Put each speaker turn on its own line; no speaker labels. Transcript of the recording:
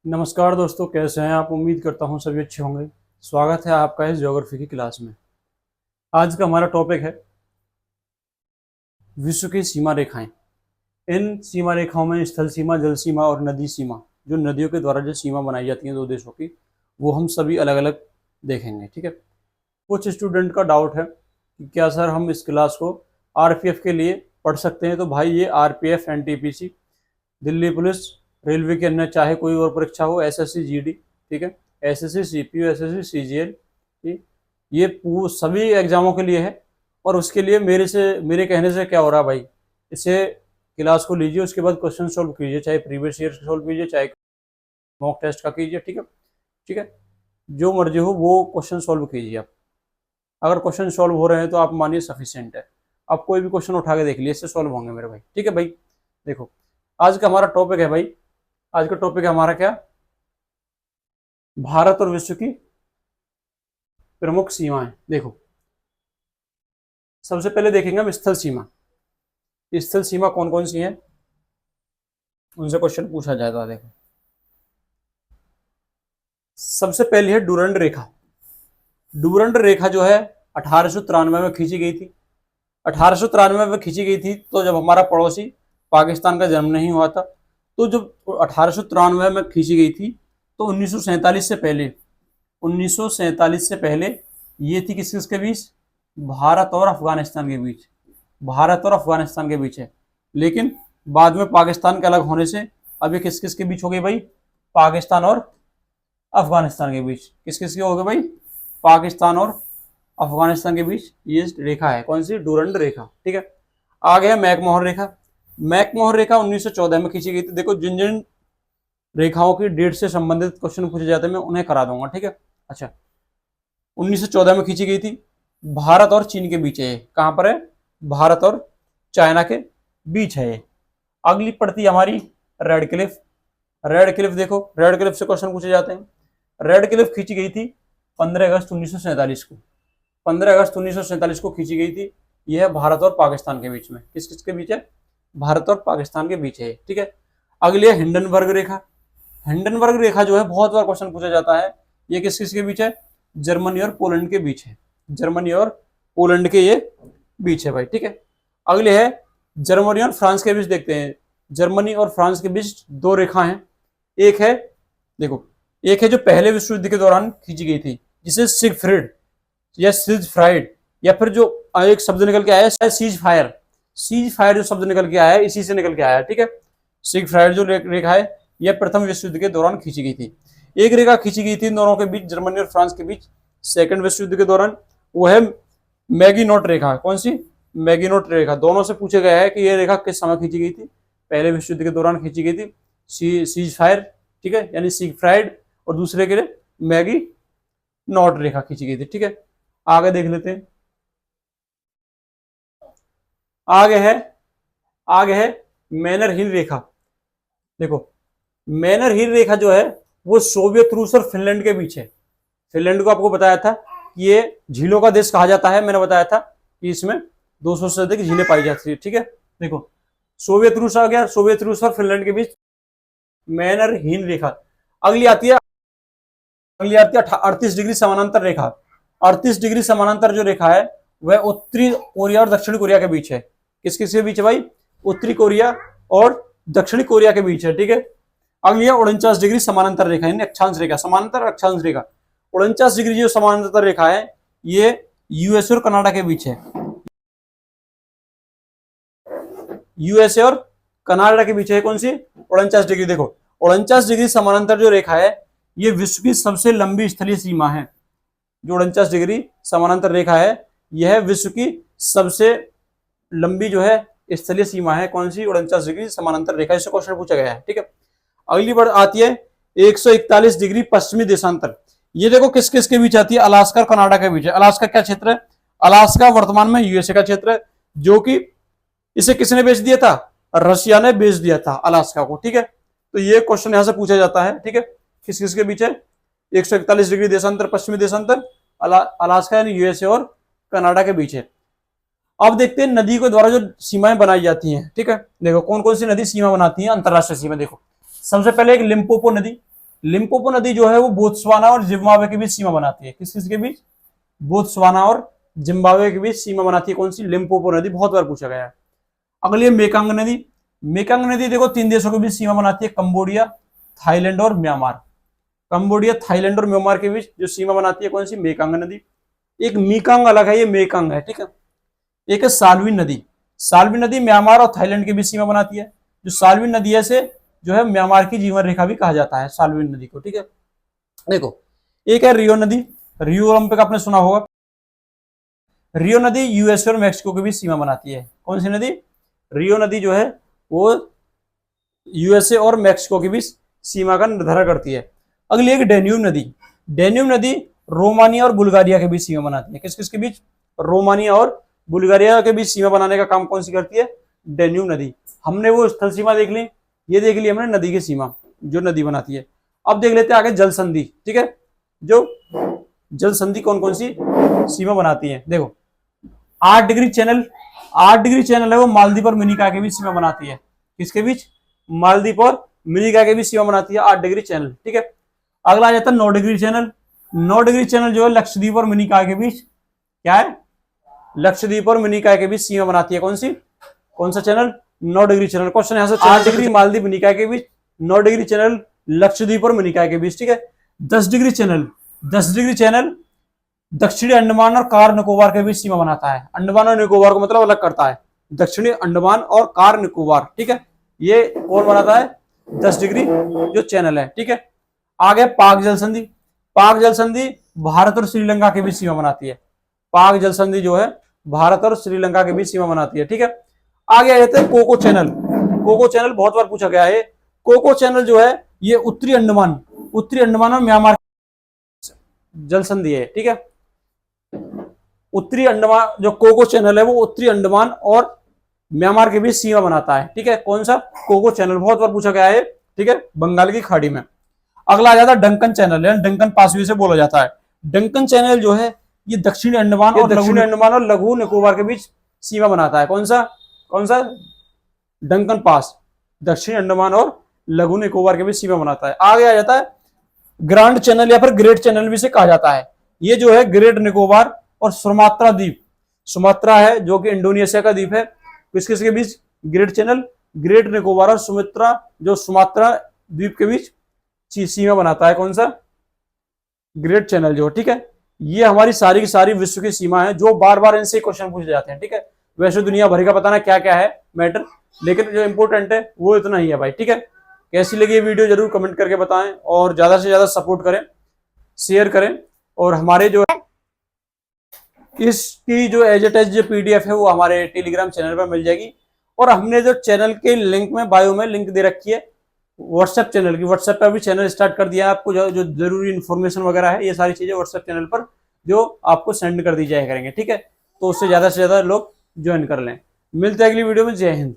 नमस्कार दोस्तों, कैसे हैं आप। उम्मीद करता हूं सभी अच्छे होंगे। स्वागत है आपका इस ज्योग्राफी की क्लास में। आज का हमारा टॉपिक है विश्व की सीमा रेखाएं। इन सीमा रेखाओं में स्थल सीमा, जल सीमा और नदी सीमा, जो नदियों के द्वारा जो सीमा बनाई जाती है दो देशों की, वो हम सभी अलग अलग देखेंगे। ठीक है। कुछ स्टूडेंट का डाउट है कि क्या सर हम इस क्लास को आरपीएफ के लिए पढ़ सकते हैं। तो भाई ये RPF, NTPC, Delhi police, railway के अन्य चाहे कोई और परीक्षा हो, एसएससी जीडी, ठीक है, एसएससी सीपीयू, एसएससी सीजीएल, ठीक, ये सभी एग्जामों के लिए है। और उसके लिए मेरे कहने से क्या हो रहा है भाई, इसे क्लास को लीजिए, उसके बाद क्वेश्चन सोल्व कीजिए, चाहे प्रीवियस ईयर सोल्व कीजिए, चाहे मॉक टेस्ट का कीजिए। ठीक है। ठीक है, जो मर्जी हो वो क्वेश्चन सोल्व कीजिए आप। अगर क्वेश्चन सोल्व हो रहे हैं तो आप मानिए सफिशियंट है। आप कोई भी क्वेश्चन उठा के देख लीजिए, इससे सोल्व होंगे मेरे भाई। ठीक है भाई। देखो, आज का हमारा टॉपिक है भाई, आज का टॉपिक है हमारा क्या, भारत और विश्व की प्रमुख सीमाएं। देखो, सबसे पहले देखेंगे हम स्थल सीमा। स्थल सीमा कौन कौन सी है, उनसे क्वेश्चन पूछा जाता है। देखो, सबसे पहली है डूरंड रेखा। डूरंड रेखा जो है 1893 में खींची गई थी। 1893 में खींची गई थी तो जब हमारा पड़ोसी पाकिस्तान का जन्म नहीं हुआ था। तो जब 1893 में खींची गई थी तो 1947 से पहले, 1947 से पहले ये थी किस किस के बीच, भारत और अफगानिस्तान के बीच। भारत और अफगानिस्तान के बीच है। लेकिन बाद में पाकिस्तान के अलग होने से अब ये किस किस के बीच हो गई भाई, पाकिस्तान और अफगानिस्तान के बीच। किस किस के हो गए भाई, पाकिस्तान और अफगानिस्तान के बीच ये रेखा है। कौन सी, डूरंड रेखा। ठीक है। आगे है मैकमोहन रेखा। मैकमोहन रेखा 1914 में खींची गई थी। देखो, जिन जिन रेखाओं की डेट से संबंधित क्वेश्चन पूछे जाते हैं मैं उन्हें करा दूंगा। ठीक है। अच्छा, 1914 में खींची गई थी। भारत और चीन के बीच है। कहां पर है, भारत और चाइना के बीच है। अगली पड़ती है हमारी रेड क्लिफ। रेड क्लिफ, देखो रेड क्लिफ से क्वेश्चन पूछे जाते हैं। रेड क्लिफ खींची गई थी 15 अगस्त 1947 को। 15 अगस्त 1947 को खींची गई थी। यह भारत और पाकिस्तान के बीच में। किस किस के बीच है, भारत और पाकिस्तान के बीच है। ठीक है। अगली है हिंडनबर्ग रेखा। हिंडनबर्ग रेखा जो है बहुत बार क्वेश्चन पूछा जाता है। ये किस किस के बीच है, जर्मनी और पोलैंड के बीच है। जर्मनी और पोलैंड के ये बीच है भाई। ठीक है। अगले है जर्मनी और फ्रांस के बीच। देखते हैं, जर्मनी और फ्रांस के बीच दो रेखा हैं। एक है, देखो, एक है जो पहले विश्व युद्ध के दौरान खींची गई थी, जिसे सिगफ्रिड या सिज फ्राइड, या फिर जो एक शब्द निकल के आया है सीज फायर। सीज फायर जो शब्द निकल के आया है इसी से निकल के आया है। ठीक है। सिग फ्राइड जो रेखा है यह प्रथम विश्व युद्ध के दौरान खींची गई थी। एक रेखा खींची गई थी दोनों के बीच, जर्मनी और फ्रांस के बीच, सेकंड विश्व युद्ध के दौरान। वो है मैगिनोट रेखा। कौन सी, मैगिनोट रेखा। दोनों से पूछा गया है कि यह रेखा किस समय खींची गई थी, पहले विश्व युद्ध के दौरान खींची गई थी, सीज फायर, ठीक है, यानी सिग फ्राइड, और दूसरे के लिए मैगी नॉट रेखा खींची गई थी। ठीक है। आगे देख लेते हैं। आगे है मैनर हिल रेखा। देखो, मैनर हिल रेखा जो है वो सोवियत रूस और फिनलैंड के बीच है। फिनलैंड को आपको बताया था कि ये झीलों का देश कहा जाता है। मैंने बताया था कि इसमें 200 से अधिक झीलें पाई जाती है। ठीक है। देखो, सोवियत रूस आ गया, सोवियत रूस और फिनलैंड के बीच मैनर हिल रेखा। अगली आती है 38 डिग्री समानांतर रेखा। 38 डिग्री समानांतर जो रेखा है वह उत्तरी कोरिया और दक्षिणी कोरिया के बीच है। किस किस के बीच है भाई, उत्तरी कोरिया और दक्षिणी कोरिया के बीच है। ठीक है। अगली है 49 डिग्री समानांतर रेखा, यानी अक्षांश रेखा। समानांतर अक्षांश रेखा 49 डिग्री जो समानांतर रेखा है ये यूएसए और कनाडा के बीच है। यूएसए और कनाडा के बीच है कौन सी, 49 डिग्री। देखो, 49 डिग्री समानांतर जो रेखा है ये विश्व की सबसे लंबी स्थलीय सीमा है। जो 49 डिग्री समानांतर रेखा है यह विश्व की सबसे लंबी जो है स्थलीय सीमा है। कौन सी, 49 डिग्री समानांतर रेखा। इससे क्वेश्चन पूछा गया है। ठीक है। अगली बार आती है 141 डिग्री पश्चिमी देशांतर। ये देखो किस किस के बीच आती है, अलास्का और कनाडा के बीच है। अलास्का क्या क्षेत्र है, अलास्का वर्तमान में यूएसए का क्षेत्र है, जो कि इसे किसने बेच दिया था, रशिया ने बेच दिया था अलास्का को। ठीक है। तो ये क्वेश्चन यहां से पूछा जाता है। ठीक है। किस किस के बीच है, 141 डिग्री देशांतर, पश्चिमी देशांतर, अलास्का यानी यूएसए और कनाडा के बीच है। अब देखते हैं नदी के द्वारा जो सीमाएं बनाई जाती हैं। ठीक है। देखो कौन कौन सी नदी सीमा बनाती है, अंतरराष्ट्रीय सीमा। देखो, सबसे पहले एक लिम्पोपो नदी। लिम्पोपो नदी जो है वो बोत्सवाना और जिम्बाब्वे के बीच सीमा बनाती है। किस किस के बीच? बोत्सवाना और जिम्बाब्वे के बीच सीमा बनाती है कौन सी? लिम्पोपो नदी। बहुत बार पूछा गया है। अगली है मेकांग नदी। मेकांग नदी देखो 3 देशों के बीच सीमा बनाती है, कंबोडिया, थाईलैंड और म्यांमार। कंबोडिया, थाईलैंड और म्यांमार के बीच जो सीमा बनाती है कौन सी? मेकांग नदी। एक मीकांग अलग है, ये मेकांग है, ठीक है। एक है साल्वी नदी। साल्वी नदी म्यांमार और थाईलैंड के बीच सीमा बनाती है। जो साल्वी नदी है से जो है म्यांमार की जीवन रेखा भी कहा जाता है साल्वी नदी को, ठीक है। देखो एक है रियो नदी। रियो ओलंपिक आपने सुना होगा। रियो नदी यूएसए और मैक्सिको के बीच सीमा बनाती है। कौन सी नदी? रियो नदी जो है वो यूएसए और मैक्सिको के बीच सीमा का निर्धारण करती है। अगली एक डेन्यूब नदी। डेन्यूब नदी रोमानिया और बुल्गारिया के बीच सीमा बनाती है। किस किस के बीच? रोमानिया और बुल्गारिया के बीच सीमा बनाने का काम कौन सी करती है? डेन्यूब नदी। हमने वो स्थल सीमा देख ली, ये देख ली हमने नदी की सीमा जो नदी बनाती है। अब देख लेते हैं आगे जल संधि, ठीक है। जो जल संधि कौन कौन सी सीमा बनाती है? देखो 8 डिग्री चैनल, 8 डिग्री चैनल है वो मालदीव और मिनिकॉय के बीच सीमा बनाती है। किसके बीच? मालदीव और मिनिकॉय के बीच सीमा बनाती है 8 डिग्री चैनल, ठीक है। अगला आ जाता है 9 डिग्री चैनल। 9 डिग्री चैनल जो है लक्षद्वीप और मिनिकॉय के बीच क्या है? लक्षद्वीप और मिनिकॉय के बीच सीमा बनाती है। कौन सी? कौन सा चैनल? 9 degree channel. क्वेश्चन यहाँ से 8 डिग्री मालदीव मिनिकॉय के बीच, 9 डिग्री चैनल लक्षद्वीप और मिनिकॉय के बीच, ठीक है। 10 डिग्री चैनल, 10 डिग्री चैनल दक्षिणी अंडमान और कार निकोबार के बीच सीमा बनाता है। अंडमान और निकोबार को मतलब अलग करता है, दक्षिणी अंडमान और कार निकोबार, ठीक है। ये कौन बनाता है? 10 डिग्री जो चैनल है, ठीक है। आगे पाक जल संधि। पाक जल संधि भारत और श्रीलंका के बीच सीमा बनाती है। पाक जल संधि जो है भारत और श्रीलंका के बीच सीमा बनाती है, ठीक है। आगे आ जाते हैं कोको चैनल। कोको चैनल बहुत बार पूछा गया है। कोको चैनल जो है ये उत्तरी अंडमान और म्यांमार जल संधि है, ठीक है। उत्तरी अंडमान जो कोको चैनल है वो उत्तरी अंडमान और म्यांमार के बीच सीमा बनाता है, ठीक है। कौन सा? Coco Chanel. बहुत बार पूछा गया है, ठीक है, बंगाल की खाड़ी में। अगला आ जाता है डंकन चैनल, डंकन पासवे से बोला जाता है। डंकन चैनल जो है ये दक्षिणी अंडमान और लघु निकोबार के बीच सीमा बनाता है। कौन सा? कौन सा? डंकन पास दक्षिणी अंडमान और लघु निकोबार के बीच सीमा बनाता है। आगे आ जाता है ग्रांड चैनल या फिर ग्रेट चैनल भी से कहा जाता है। ये जो है ग्रेट निकोबार और सुमात्रा द्वीप, सुमात्रा है जो कि इंडोनेशिया का द्वीप है, किस किस के बीच? ग्रेट चैनल, ग्रेट निकोबार और सुमात्रा द्वीप के बीच सीमा बनाता है। कौन सा? ग्रेट चैनल जो, ठीक है। ये हमारी सारी की सारी विश्व की सीमा है जो बार बार इनसे क्वेश्चन पूछे जाते हैं, ठीक है। वैसे दुनिया भर का पता ना क्या क्या है मैटर, लेकिन जो इंपॉर्टेंट है वो इतना ही है भाई, ठीक है। कैसी लगी ये वीडियो जरूर कमेंट करके बताएं और ज्यादा से ज्यादा सपोर्ट करें, शेयर करें। और हमारे जो है इसकी जो एज इट इज जो पीडीएफ है वो हमारे टेलीग्राम चैनल पर मिल जाएगी। और हमने जो चैनल के लिंक में बायो में लिंक दे रखी है व्हाट्सएप चैनल की, व्हाट्सएप पर भी चैनल स्टार्ट कर दिया है। आपको जो जरूरी इन्फॉर्मेशन वगैरह है ये सारी चीजें व्हाट्सएप चैनल पर जो आपको सेंड कर दी जाया करेंगे, ठीक है। तो उससे ज्यादा से ज्यादा लोग ज्वाइन कर लें। मिलते हैं अगली वीडियो में। जय हिंद।